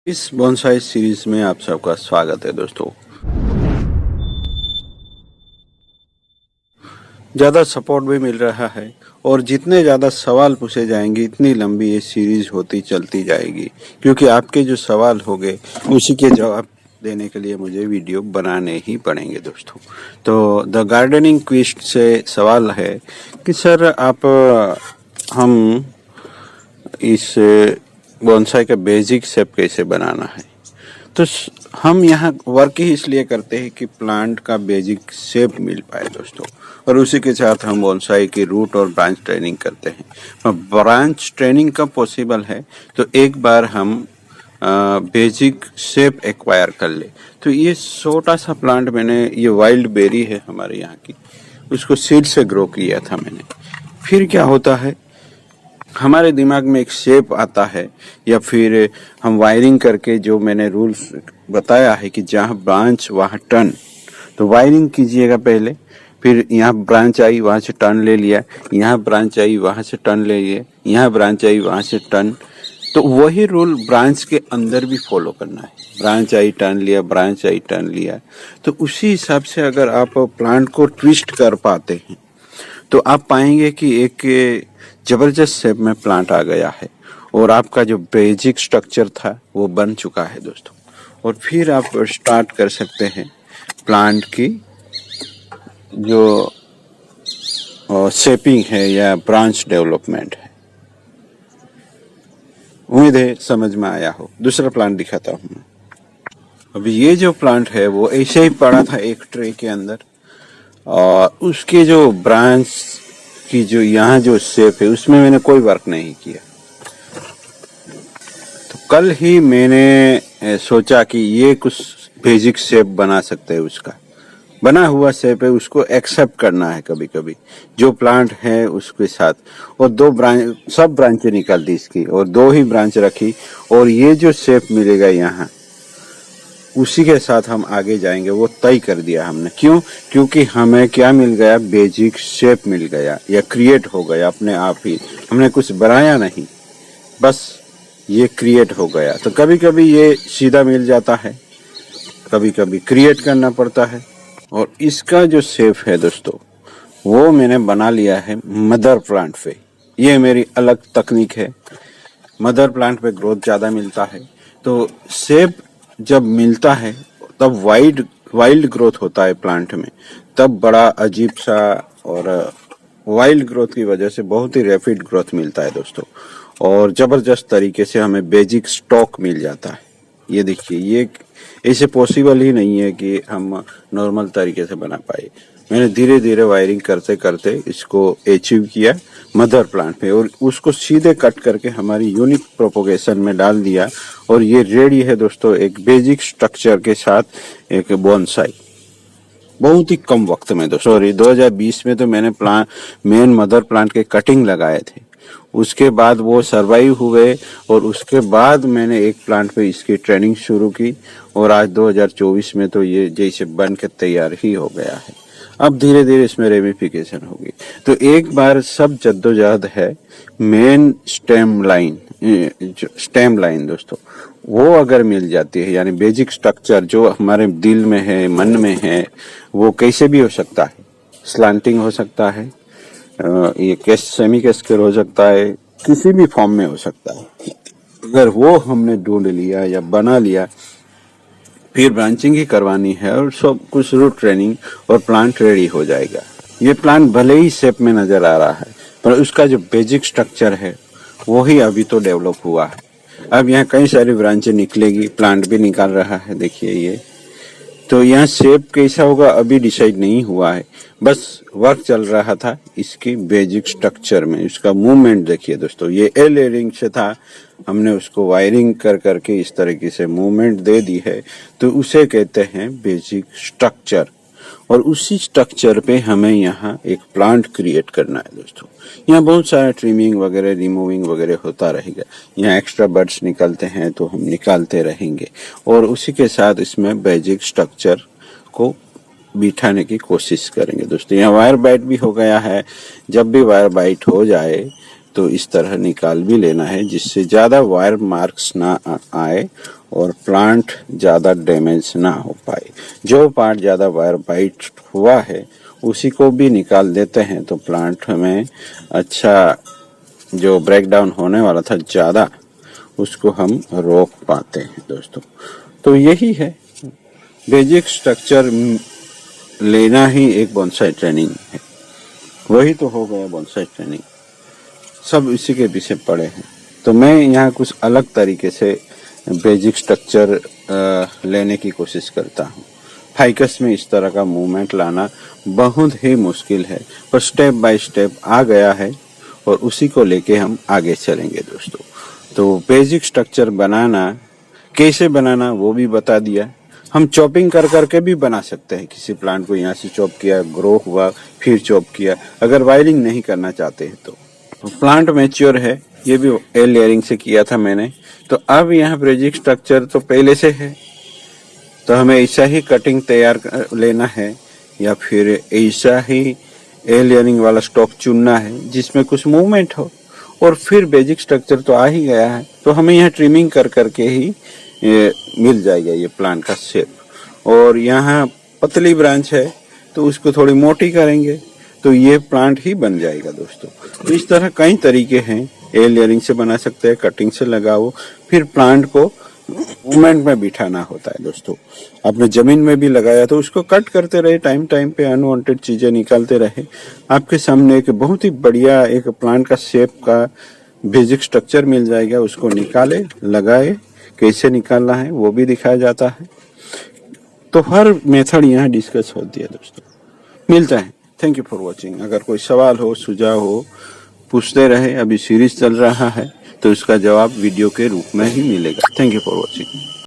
इस bonsai series में आप सबका स्वागत है दोस्तों। ज़्यादा सपोर्ट भी मिल रहा है और जितने ज़्यादा सवाल पूछे जाएंगे इतनी लंबी ये सीरीज होती चलती जाएगी, क्योंकि आपके जो सवाल होंगे उसी के जवाब देने के लिए मुझे वीडियो बनाने ही पड़ेंगे दोस्तों। तो द गार्डनिंग क्विज से सवाल है कि सर आप हम इस बोनसाई का बेसिक शेप कैसे बनाना है। तो हम यहाँ वर्क ही इसलिए करते हैं कि प्लांट का बेसिक शेप मिल पाए दोस्तों, और उसी के साथ हम बोनसाई की रूट और ब्रांच ट्रेनिंग करते हैं। ब्रांच ट्रेनिंग कब पॉसिबल है, तो एक बार हम बेसिक शेप एक्वायर कर ले। तो ये छोटा सा प्लांट मैंने, ये वाइल्ड बेरी है हमारे यहाँ की, उसको सीड से ग्रो किया था मैंने। फिर क्या होता है, हमारे दिमाग में एक शेप आता है, या फिर हम वायरिंग करके, जो मैंने रूल्स बताया है कि जहाँ ब्रांच वहाँ टर्न, तो वायरिंग कीजिएगा पहले। फिर यहाँ ब्रांच आई वहाँ से टर्न ले लिया, यहाँ ब्रांच आई वहाँ से टर्न ले लिया, यहाँ ब्रांच आई वहाँ से टर्न। तो वही रूल ब्रांच के अंदर भी फॉलो करना है। ब्रांच आई टर्न लिया, ब्रांच आई टर्न लिया। तो उसी हिसाब से अगर आप प्लांट को ट्विस्ट कर पाते हैं तो आप पाएंगे कि एक जबरदस्त शेप में प्लांट आ गया है, और आपका जो बेसिक स्ट्रक्चर था वो बन चुका है दोस्तों। और फिर आप स्टार्ट कर सकते हैं प्लांट की जो शेपिंग है या ब्रांच डेवलपमेंट है। उम्मीद है समझ में आया हो। दूसरा प्लांट दिखाता हूँ। अभी ये जो प्लांट है वो ऐसे ही पड़ा था एक ट्रे के अंदर, और उसके जो ब्रांच की जो यहाँ जो शेप है उसमें मैंने कोई वर्क नहीं किया। तो कल ही मैंने सोचा कि ये कुछ बेसिक शेप बना सकते हैं, उसका बना हुआ शेप है, उसको एक्सेप्ट करना है कभी कभी जो प्लांट है उसके साथ। और दो ब्रांच, सब ब्रांचें निकाल दी इसकी और दो ही ब्रांच रखी, और ये जो शेप मिलेगा यहाँ उसी के साथ हम आगे जाएंगे, वो तय कर दिया हमने। क्यों? क्योंकि हमें क्या मिल गया, बेसिक शेप मिल गया या क्रिएट हो गया अपने आप ही। हमने कुछ बनाया नहीं, बस ये क्रिएट हो गया। तो कभी कभी ये सीधा मिल जाता है, कभी कभी क्रिएट करना पड़ता है। और इसका जो शेप है दोस्तों वो मैंने बना लिया है मदर प्लांट पे। ये मेरी अलग तकनीक है। मदर प्लांट पे ग्रोथ ज़्यादा मिलता है, तो शेप जब मिलता है तब वाइल्ड ग्रोथ होता है प्लांट में, तब बड़ा अजीब सा, और वाइल्ड ग्रोथ की वजह से बहुत ही रैपिड ग्रोथ मिलता है दोस्तों, और जबरदस्त तरीके से हमें बेसिक स्टॉक मिल जाता है। ये देखिए, ये ऐसे पॉसिबल ही नहीं है कि हम नॉर्मल तरीके से बना पाए। मैंने धीरे धीरे वायरिंग करते करते इसको अचीव किया मदर प्लांट पे, और उसको सीधे कट करके हमारी यूनिक प्रोपोगेशन में डाल दिया, और ये रेडी है दोस्तों एक बेसिक स्ट्रक्चर के साथ एक बोनसाई। बहुत ही कम वक्त में दोस्तों, 2020 में तो मैंने मेन मदर प्लांट के कटिंग लगाए थे, उसके बाद वो सरवाइव हुए, और उसके बाद मैंने एक प्लांट पे इसकी ट्रेनिंग शुरू की, और आज 2024 में तो ये जैसे बन के तैयार ही हो गया है। अब धीरे धीरे इसमें रेमिफिकेशन होगी। तो एक बार सब जद्दोजहद है, मेन स्टेम लाइन दोस्तों वो अगर मिल जाती है, यानी बेसिक स्ट्रक्चर जो हमारे दिल में है, मन में है, वो कैसे भी हो सकता है। स्लांटिंग हो सकता है, ये सेमी कैस्केड हो सकता है, किसी भी फॉर्म में हो सकता है। अगर वो हमने ढूंढ लिया या बना लिया, फिर ब्रांचिंग ही करवानी है और सब कुछ रूट ट्रेनिंग, और प्लांट रेडी हो जाएगा। ये प्लांट भले ही शेप में नजर आ रहा है, पर उसका जो बेसिक स्ट्रक्चर है वो ही अभी तो डेवलप हुआ है। अब यहाँ कई सारी ब्रांचें निकलेगी, प्लांट भी निकाल रहा है, देखिए ये। तो यहाँ शेप कैसा होगा अभी डिसाइड नहीं हुआ है, बस वर्क चल रहा था इसकी बेसिक स्ट्रक्चर में। इसका मूवमेंट देखिए दोस्तों, ये एल एयरिंग से था, हमने उसको वायरिंग कर करके इस तरीके से मूवमेंट दे दी है, तो उसे कहते हैं बेसिक स्ट्रक्चर। और उसी स्ट्रक्चर पे हमें यहाँ एक प्लांट क्रिएट करना है दोस्तों। यहाँ बहुत सारा ट्रिमिंग वगैरह, रिमूविंग वगैरह होता रहेगा। यहाँ एक्स्ट्रा बर्ड्स निकलते हैं तो हम निकालते रहेंगे, और उसी के साथ इसमें बेसिक स्ट्रक्चर को बिठाने की कोशिश करेंगे दोस्तों। यहाँ वायर बाइट भी हो गया है। जब भी वायर बाइट हो जाए तो इस तरह निकाल भी लेना है, जिससे ज़्यादा वायर मार्क्स ना आए और प्लांट ज़्यादा डैमेज ना हो पाए। जो पार्ट ज़्यादा वायर बाइट हुआ है उसी को भी निकाल देते हैं तो प्लांट में अच्छा जो ब्रेकडाउन होने वाला था ज़्यादा, उसको हम रोक पाते हैं दोस्तों। तो यही है, बेसिक स्ट्रक्चर लेना ही एक बोनसाई ट्रेनिंग है। वही तो हो गया बोनसाई ट्रेनिंग, सब इसी के पीछे पड़े हैं। तो मैं यहाँ कुछ अलग तरीके से बेसिक स्ट्रक्चर लेने की कोशिश करता हूँ। फाइकस में इस तरह का मूवमेंट लाना बहुत ही मुश्किल है, पर स्टेप बाय स्टेप आ गया है और उसी को लेके हम आगे चलेंगे दोस्तों। तो बेसिक स्ट्रक्चर बनाना कैसे बनाना वो भी बता दिया। हम चॉपिंग कर करके भी बना सकते हैं। किसी प्लांट को यहाँ से चॉप किया, ग्रो हुआ, फिर चॉप किया, अगर वायरिंग नहीं करना चाहते हैं तो प्लांट मैच्योर है। ये भी एयर लेयरिंग से किया था मैंने। तो अब यहाँ बेसिक स्ट्रक्चर तो पहले से है, तो हमें ऐसा ही कटिंग तैयार लेना है या फिर ऐसा ही एयर लेयरिंग वाला स्टॉक चुनना है जिसमें कुछ मूवमेंट हो। और फिर बेसिक स्ट्रक्चर तो आ ही गया है, तो हमें यहाँ ट्रिमिंग कर करके ही मिल जाएगा ये प्लांट का शेप। और यहाँ पतली ब्रांच है तो उसको थोड़ी मोटी करेंगे तो ये प्लांट ही बन जाएगा दोस्तों। तो इस तरह कई तरीके हैं, एयर लेयरिंग से बना सकते हैं, कटिंग से लगाओ, फिर प्लांट को मूवमेंट में बिठाना होता है दोस्तों। आपने जमीन में भी लगाया तो उसको कट करते रहे, टाइम टाइम पे अनवांटेड चीजें निकालते रहे। आपके सामने एक बहुत ही बढ़िया एक प्लांट का शेप का बेसिक स्ट्रक्चर मिल जाएगा। उसको निकाले, लगाए, कैसे निकालना है वो भी दिखाया जाता है। तो हर मेथड यहाँ डिस्कस होती है दोस्तों। मिलता है। Thank you for watching. अगर कोई सवाल हो, सुझाव हो, पूछते रहे। अभी सीरीज चल रहा है तो इसका जवाब वीडियो के रूप में ही मिलेगा। Thank you for watching.